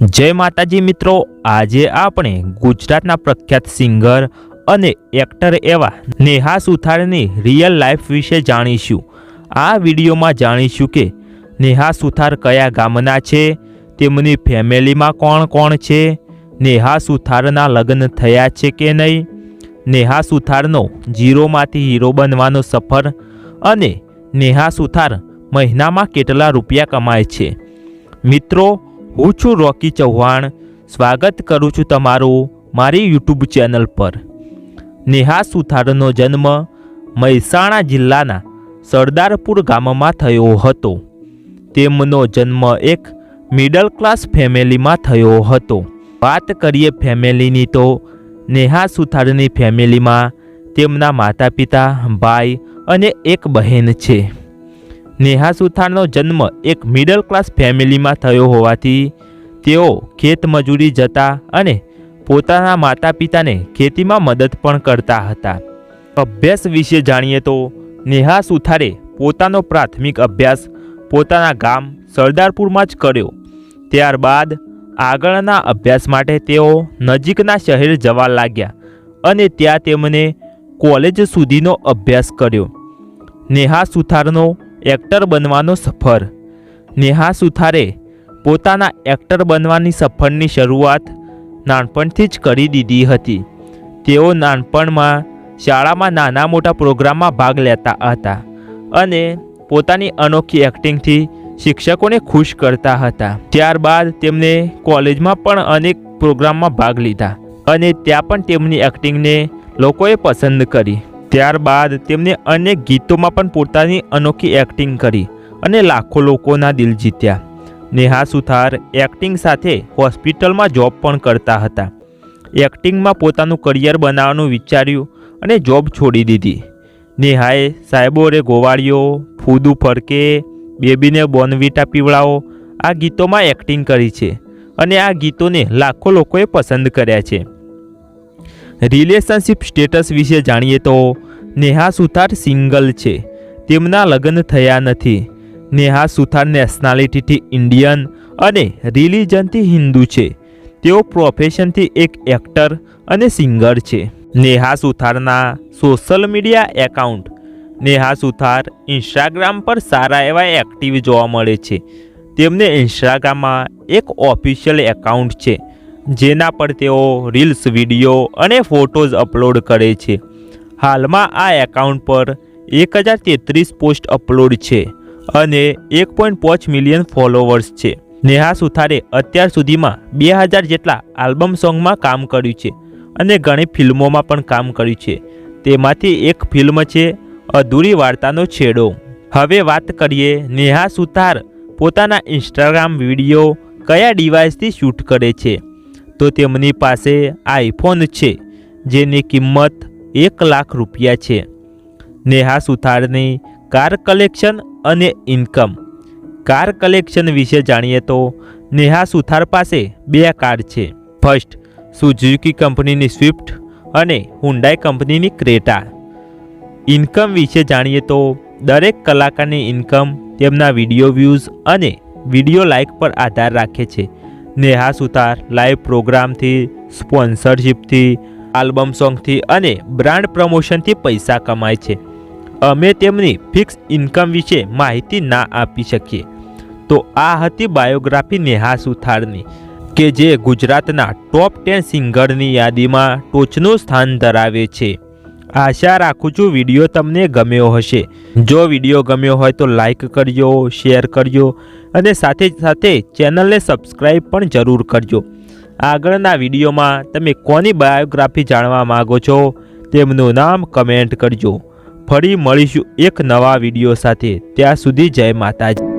जय माताजी मित्रों, આજે આપણે ગુજરાતના પ્રખ્યાત સિંગર અને એક્ટર એવા નેહા સુથારની રિયલ લાઈફ વિશે જાણીશું। આ વિડીયોમાં જાણીશું કે નેહા સુથાર કયા ગામના છે, તેમની ફેમિલીમાં કોણ કોણ છે, નેહા સુથારના લગ્ન થયા છે કે નહીં, નેહા સુથારનો ઝીરોમાંથી હીરો બનવાનો સફર અને નેહા સુથાર મહિનામાં કેટલા રૂપિયા કમાય છે। મિત્રો, હું છું રોકી ચૌહાણ, સ્વાગત કરું છું તમારું મારી યુટ્યુબ ચેનલ પર। નેહા સુથારનો જન્મ મહેસાણા જિલ્લાના સરદારપુર ગામમાં થયો હતો। તેમનો જન્મ એક મિડલ ક્લાસ ફેમિલીમાં થયો હતો। વાત કરીએ ફેમિલીની તો નેહા સુથારની ફેમિલીમાં તેમના માતા પિતા, ભાઈ અને એક બહેન છે। નેહા સુથારનો જન્મ એક મિડલ ક્લાસ ફેમિલીમાં થયો હોવાથી તેઓ ખેતમજૂરી જતા અને પોતાના માતા પિતાને ખેતીમાં મદદ પણ કરતા હતા। અભ્યાસ વિશે જાણીએ તો નેહા સુથારે પોતાનો પ્રાથમિક અભ્યાસ પોતાના ગામ સરદારપુરમાં જ કર્યો। ત્યારબાદ આગળના અભ્યાસ માટે તેઓ નજીકના શહેર જવા લાગ્યા અને ત્યાં તેમણે કોલેજ સુધીનો અભ્યાસ કર્યો। નેહા સુથારનો એક્ટર બનવાનો સફર। નેહા સુથારે પોતાના એક્ટર બનવાની સફરની શરૂઆત નાનપણથી જ કરી દીધી હતી। તેઓ નાનપણમાં શાળામાં નાના મોટા પ્રોગ્રામમાં ભાગ લેતા હતા અને પોતાની અનોખી એક્ટિંગથી શિક્ષકોને ખુશ કરતા હતા। ત્યારબાદ તેમને કોલેજમાં પણ અનેક પ્રોગ્રામમાં ભાગ લીધા અને ત્યાં પણ તેમની એક્ટિંગને લોકોએ પસંદ કરી। ત્યારબાદ તેમને અનેક ગીતોમાં પણ પોતાની અનોખી એક્ટિંગ કરી અને લાખો લોકોના દિલ જીત્યા। નેહા સુથાર એક્ટિંગ સાથે હોસ્પિટલમાં જોબ પણ કરતા હતા। એક્ટિંગમાં પોતાનું કરિયર બનાવવાનું વિચાર્યું અને જોબ છોડી દીધી। નેહાએ સાહેબો રે ગોવાળિયો, ફૂદુ ફરકે, બેબીને બોર્નવિટા પીવડાવો આ ગીતોમાં એક્ટિંગ કરી છે અને આ ગીતોને લાખો લોકોએ પસંદ કર્યા છે। રિલેશનશિપ સ્ટેટસ વિશે જાણીએ તો નેહા સુથાર સિંગલ છે, તેમના લગ્ન થયા નથી। નેહા સુથાર નેશનાલિટીથી ઇન્ડિયન અને રિલિજનથી હિન્દુ છે। તેઓ પ્રોફેશનથી એક એક્ટર અને સિંગર છે। નેહા સુથારના social media account. Neha Suthar Instagram પર સારા એવા એક્ટિવ જોવા મળે છે। તેમને ઇન્સ્ટાગ્રામમાં એક ઓફિશિયલ એકાઉન્ટ છે જેના પર તેઓ રીલ્સ, વિડીયો અને ફોટોઝ અપલોડ કરે છે। હાલમાં આ એકાઉન્ટ પર 1033 પોસ્ટ અપલોડ છે અને 1.5 મિલિયન ફોલોવર્સ છે। નેહા સુથારે અત્યાર સુધીમાં 2000 જેટલા આલ્બમ સોંગમાં કામ કર્યું છે અને ઘણી ફિલ્મોમાં પણ કામ કર્યું છે। તેમાંથી એક ફિલ્મ છે અધૂરી વાર્તાનો છેડો। હવે વાત કરીએ નેહા સુથાર પોતાના ઇન્સ્ટાગ્રામ વિડીયો કયા ડિવાઇસથી શૂટ કરે છે તો તેમની પાસે આઈફોન છે જેની કિંમત 1 લાખ રૂપિયા છે। નેહા સુથારની કાર કલેક્શન અને ઇન્કમ। કાર કલેક્શન વિશે જાણીએ તો નેહા સુથાર પાસે 2 કાર છે। ફર્સ્ટ સુઝુકી કંપનીની સ્વિફ્ટ અને હુન્ડાઈ કંપનીની ક્રેટા। ઇન્કમ વિશે જાણીએ તો દરેક કલાકારની ઇન્કમ તેમના વિડીયો વ્યૂઝ અને વિડીયો લાઇક પર આધાર રાખે છે। નેહા સુથાર લાઈવ પ્રોગ્રામથી, સ્પોન્સરશિપથી, આલ્બમ સોંગથી અને બ્રાન્ડ પ્રમોશનથી પૈસા કમાય છે। અમે તેમની ફિક્સ ઇન્કમ વિશે માહિતી ના આપી શકીએ। તો આ હતી બાયોગ્રાફી નેહા સુથારની કે જે ગુજરાતના ટોપ 10 સિંગરની યાદીમાં ટોચનું સ્થાન ધરાવે છે। આશા રાખું છું વિડીયો તમને ગમ્યો હશે। જો વિડીયો ગમ્યો હોય તો લાઈક કરજો, શેર કરજો અને સાથે સાથે ચેનલને સબસ્ક્રાઈબ પણ જરૂર કરજો। આગળના વિડીયોમાં તમે કોની બાયોગ્રાફી જાણવા માગો છો તેમનું નામ કમેન્ટ કરજો। ફરી મળીશું એક નવા વિડીયો સાથે, ત્યાં સુધી જય માતાજી।